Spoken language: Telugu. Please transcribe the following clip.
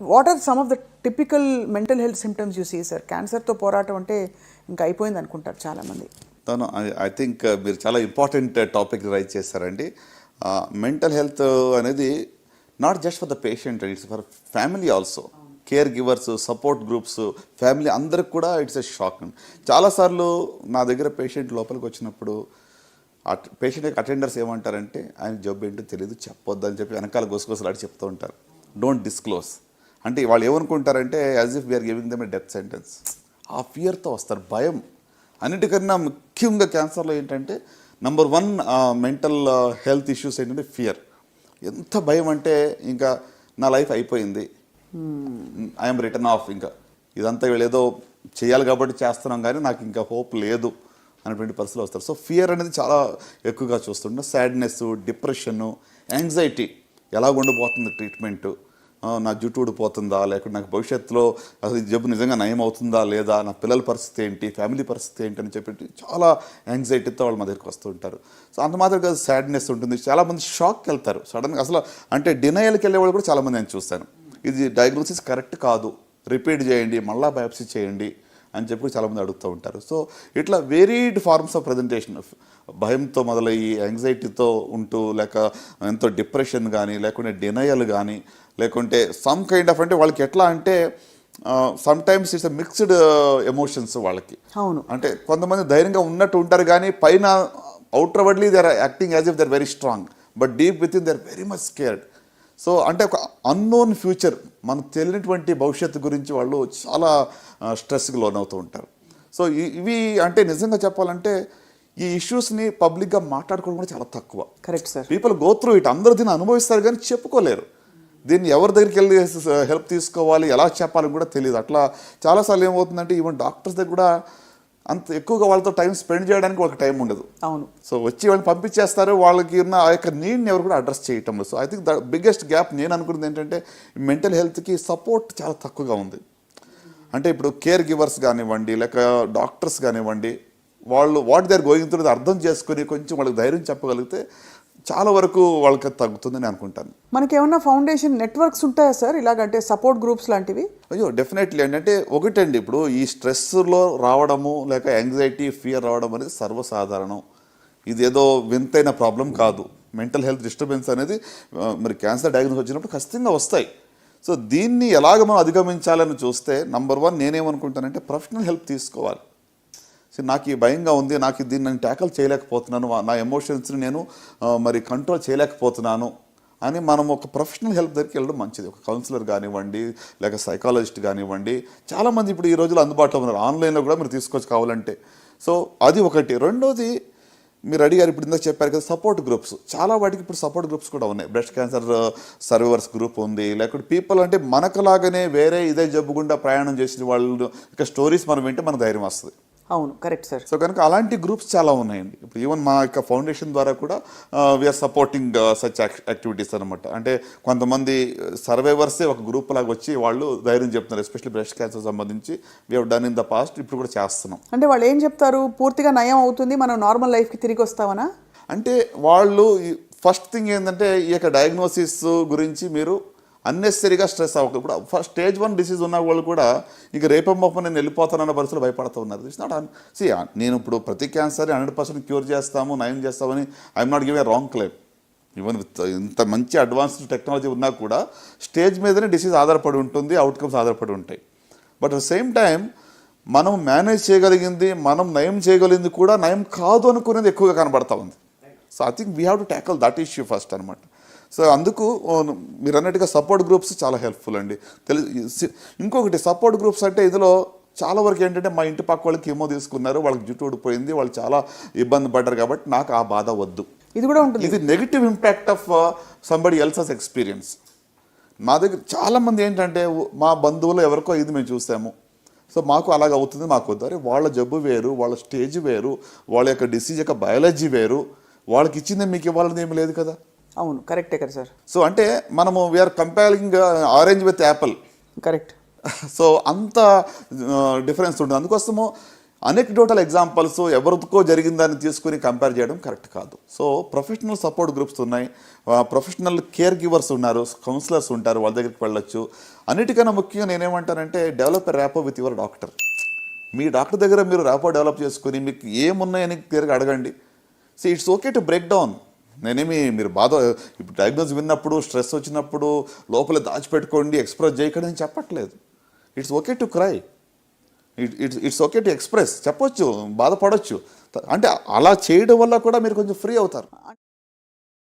What are some of the typical mental health symptoms you see sir? క్యాన్సర్తో పోరాటం అంటే ఇంకా అయిపోయింది అనుకుంటారు చాలామంది. తను ఐ థింక్ మీరు చాలా ఇంపార్టెంట్ టాపిక్ రైజ్ చేస్తారండి. మెంటల్ హెల్త్ అనేది not just for the patient, it's for family also. Care givers, support groups, family అందరికి కూడా ఇట్స్ ఎ షాక్. చాలాసార్లు నా దగ్గర పేషెంట్ లోపలికి వచ్చినప్పుడు పేషెంట్ యొక్క అటెండర్స్ ఏమంటారంటే, ఆయన జబ్బు ఏంటో తెలియదు, చెప్పొద్దు అని చెప్పి వెనకాల గుసగుసలాడి చెప్తూ ఉంటారు. డోంట్ డిస్క్లోజ్ అంటే వాళ్ళు ఏమనుకుంటారంటే as if we are giving them a death sentence. ఆ ఫియర్తో వస్తారు, భయం. అన్నిటికన్నా ముఖ్యంగా క్యాన్సర్లో ఏంటంటే నంబర్ 1 మెంటల్ హెల్త్ ఇష్యూస్ ఏంటంటే ఫియర్. ఎంత భయం అంటే ఇంకా నా లైఫ్ అయిపోయింది, ఐఎమ్ రిటర్న్ ఆఫ్, ఇంకా ఇదంతా వీళ్ళేదో చేయాలి కాబట్టి చేస్తున్నాం కానీ నాకు ఇంకా హోప్ లేదు అనేటువంటి పరిస్థితులు వస్తారు. సో ఫియర్ అనేది చాలా ఎక్కువగా చూస్తుంటాం. సాడ్నెస్, డిప్రెషను, యాంగ్జైటీ, ఎలా ఉండిపోతుంది ట్రీట్మెంటు, నా జుట్టు ఊడిపోతుందా, లేకుంటే నాకు భవిష్యత్తులో అసలు ఈ జబ్బు నిజంగా నయం అవుతుందా లేదా, నా పిల్లల పరిస్థితి ఏంటి, ఫ్యామిలీ పరిస్థితి ఏంటి అని చెప్పి చాలా యాంగ్జైటీతో వాళ్ళు మా దగ్గరికి వస్తూ ఉంటారు. సో అంత మాత్రం సాడ్నెస్ ఉంటుంది. చాలామంది షాక్కి వెళ్తారు సడన్గా, అసలు అంటే డినయల్కి వెళ్ళే వాళ్ళు కూడా చాలామంది నేను చూస్తాను. ఇది డయాగ్నోసిస్ కరెక్ట్ కాదు, రిపీట్ చేయండి, మళ్ళీ బయాప్సీ చేయండి అని చెప్పి చాలామంది అడుగుతూ ఉంటారు. సో ఇట్లా వేరీడ్ ఫార్మ్స్ ఆఫ్ ప్రజెంటేషన్, భయంతో మొదలయ్యి యాంగ్జైటీతో ఉంటూ, లేక ఎంతో డిప్రెషన్ కానీ, లేకుంటే డినయల్ కానీ, లేకుంటే సమ్ కైండ్ ఆఫ్, అంటే వాళ్ళకి ఎట్లా అంటే sometimes it's mixed emotions వాళ్ళకి. అవును, అంటే కొంతమంది ధైర్యంగా ఉన్నట్టు ఉంటారు కానీ పైన outwardly they are acting as if they are very strong, but deep within they are very much scared. So అంటే ఒక అన్నోన్ ఫ్యూచర్, మనకు తెలియనటువంటి భవిష్యత్తు గురించి వాళ్ళు చాలా స్ట్రెస్కి లోనవుతూ ఉంటారు. సో ఇవి అంటే నిజంగా చెప్పాలంటే ఈ ఇష్యూస్ని పబ్లిక్గా మాట్లాడుకోవడం కూడా చాలా తక్కువ. Correct sir. People go through it, అందరూ దీన్ని అనుభవిస్తారు కానీ చెప్పుకోలేరు. దీన్ని ఎవరి దగ్గరికి వెళ్ళి హెల్ప్ తీసుకోవాలి, ఎలా చెప్పాలని కూడా తెలియదు. అట్లా చాలాసార్లు ఏమవుతుందంటే ఈవెన్ డాక్టర్స్ దగ్గర కూడా అంత ఎక్కువగా వాళ్ళతో టైం స్పెండ్ చేయడానికి వాళ్ళకి టైం ఉండదు. అవును. సో వచ్చి వాళ్ళని పంపించేస్తారు, వాళ్ళకి ఉన్న ఆ యొక్క నీడ్ని ఎవరు కూడా అడ్రస్ చేయటం లేదు. So I think the biggest gap నేను అనుకున్నది ఏంటంటే మెంటల్ హెల్త్కి సపోర్ట్ చాలా తక్కువగా ఉంది. అంటే ఇప్పుడు కేర్ గివర్స్ కానివ్వండి, లేక డాక్టర్స్ కానివ్వండి, వాళ్ళు what they are going through అర్థం చేసుకుని కొంచెం వాళ్ళకి ధైర్యం చెప్పగలిగితే చాలా వరకు వాళ్ళకి తగ్గుతుందని అనుకుంటాను. మనకి ఏమన్నా ఫౌండేషన్ నెట్వర్క్స్ ఉంటాయా సార్ ఇలాగంటే సపోర్ట్ గ్రూప్స్ లాంటివి? అయ్యో డెఫినెట్లీ అండి. అంటే ఒకటండి, ఇప్పుడు ఈ స్ట్రెస్లో రావడము లేక యాంగ్జైటీ, ఫియర్ రావడం అనేది సర్వసాధారణం. ఇది ఏదో వింతైన ప్రాబ్లం కాదు. మెంటల్ హెల్త్ డిస్టర్బెన్స్ అనేది మరి క్యాన్సర్ డయాగ్నోస్ వచ్చినప్పుడు ఖచ్చితంగా వస్తాయి. సో దీన్ని ఎలాగ మనం అధిగమించాలని చూస్తే నంబర్ 1 నేనేమనుకుంటానంటే ప్రొఫెషనల్ హెల్ప్ తీసుకోవాలి. సో నాకు ఈ భయంగా ఉంది, నాకు దీన్ని నేను ట్యాకల్ చేయలేకపోతున్నాను, నా ఎమోషన్స్ని నేను మరి కంట్రోల్ చేయలేకపోతున్నాను అని మనం ఒక ప్రొఫెషనల్ హెల్ప్ దగ్గరికి వెళ్ళడం మంచిది. ఒక కౌన్సిలర్ కానివ్వండి, లేక సైకాలజిస్ట్ కానివ్వండి, చాలామంది ఇప్పుడు ఈ రోజుల్లో అందుబాటులో ఉన్నారు, ఆన్లైన్లో కూడా మీరు తీసుకోవచ్చు కావాలంటే. సో అది ఒకటి. రెండోది మీరు అడిగారు, ఇప్పుడు ఇందాక చెప్పారు కదా సపోర్ట్ గ్రూప్స్, చాలా వాటికి ఇప్పుడు సపోర్ట్ గ్రూప్స్ కూడా ఉన్నాయి. బ్రెస్ట్ క్యాన్సర్ సర్వైవర్స్ గ్రూప్ ఉంది, లేకపోతే పీపుల్ అంటే మనకులాగానే వేరే ఇదే జబ్బు గుండా ప్రయాణం చేసిన వాళ్ళు ఇక స్టోరీస్ మనం వింటే మనకు ధైర్యం వస్తుంది. అవును, కరెక్ట్ సార్. సో కనుక అలాంటి గ్రూప్స్ చాలా ఉన్నాయండి. ఇప్పుడు ఈవెన్ మా యొక్క ఫౌండేషన్ ద్వారా కూడా వీఆర్ సపోర్టింగ్ సచ్ యాక్టివిటీస్ అనమాట. అంటే కొంతమంది సర్వైవర్సే ఒక గ్రూప్ లాగా వచ్చి వాళ్ళు ధైర్యం చెప్తున్నారు, ఎస్పెషల్లీ బ్రెస్ట్ క్యాన్సర్ సంబంధించి we have done in the past, ఇప్పుడు కూడా చేస్తున్నాం. అంటే వాళ్ళు ఏం చెప్తారు, పూర్తిగా నయం అవుతుంది, మనం నార్మల్ లైఫ్కి తిరిగి వస్తామనా? అంటే వాళ్ళు ఫస్ట్ థింగ్ ఏంటంటే ఈ యొక్క డయాగ్నోసిస్ గురించి మీరు అన్నెసరీగా స్ట్రెస్ అవ్వక. ఇప్పుడు ఫస్ట్ స్టేజ్ 1 డిసీజ్ ఉన్న వాళ్ళు కూడా ఇక రేపమ్మప్ప నేను వెళ్ళిపోతానన్న పరిస్థితులు భయపడుతూ ఉన్నారు. ఇట్స్ నాట్ నేను ఇప్పుడు ప్రతి క్యాన్సర్ 100% క్యూర్ చేస్తాము, నయం చేస్తామని I'm not give a wrong claim. Even ఇంత మంచి అడ్వాన్స్డ్ టెక్నాలజీ ఉన్నా కూడా స్టేజ్ మీదనే డిసీజ్ ఆధారపడి ఉంటుంది, అవుట్కమ్స్ ఆధారపడి ఉంటాయి. But at the same time మనం మేనేజ్ చేయగలిగింది, మనం నయం చేయగలిగింది కూడా నయం కాదు అనుకునేది ఎక్కువగా కనబడతా ఉంది. So I think we have to ట్యాకల్ that issue first అనమాట. సో అందుకు మీరు అన్నట్టుగా సపోర్ట్ గ్రూప్స్ చాలా హెల్ప్ఫుల్ అండి. ఇంకొకటి సపోర్ట్ గ్రూప్స్ అంటే ఇందులో చాలా వరకు ఏంటంటే మా ఇంటి పక్క వాళ్ళకి ఏమో తీసుకున్నారు, వాళ్ళకి జుట్టు ఊడిపోయింది, వాళ్ళు చాలా ఇబ్బంది పడ్డారు కాబట్టి నాకు ఆ బాధ వద్దు, ఇది కూడా ఉంటుంది. ఇది negative impact of somebody else's experience. మా దగ్గర చాలామంది ఏంటంటే మా బంధువులు ఎవరికో ఇది మేము చూసాము, సో మాకు అలాగ అవుతుంది, మాకు వద్దు. అరే వాళ్ళ జబ్బు వేరు, వాళ్ళ స్టేజ్ వేరు, వాళ్ళ యొక్క డిసీజ్ యొక్క బయాలజీ వేరు, వాళ్ళకి ఇచ్చిందే మీకు ఇవ్వాలని ఏమి లేదు కదా. అవును, కరెక్టే కదా సార్. సో అంటే మనము we are comparing orange with apple. Correct. So అంత డిఫరెన్స్ ఉంటుంది. అందుకోసము అనెక్డోటల్ ఎగ్జాంపుల్స్ ఎవరికో జరిగిందని తీసుకుని కంపేర్ చేయడం కరెక్ట్ కాదు. సో ప్రొఫెషనల్ సపోర్ట్ గ్రూప్స్ ఉన్నాయి, ప్రొఫెషనల్ కేర్ గివర్స్ ఉన్నారు, కౌన్సిలర్స్ ఉంటారు, వాళ్ళ దగ్గరికి వెళ్ళొచ్చు. అన్నిటికన్నా ముఖ్యంగా నేనేమంటానంటే develop a rapport with your doctor. మీ డాక్టర్ దగ్గర మీరు ర్యాపో డెవలప్ చేసుకుని మీకు ఏమున్నాయని క్లియర్గా అడగండి. So it's okay to break down. మీరు బాధ ఇప్పుడు డయాగ్నోస్ విన్నప్పుడు స్ట్రెస్ వచ్చినప్పుడు లోపల దాచిపెట్టుకోండి, ఎక్స్ప్రెస్ చేయకండి అని చెప్పట్లేదు. It's okay to cry, it's okay to express, చెప్పొచ్చు, బాధపడవచ్చు. అంటే అలా చేయడం వల్ల కూడా మీరు కొంచెం ఫ్రీ అవుతారు.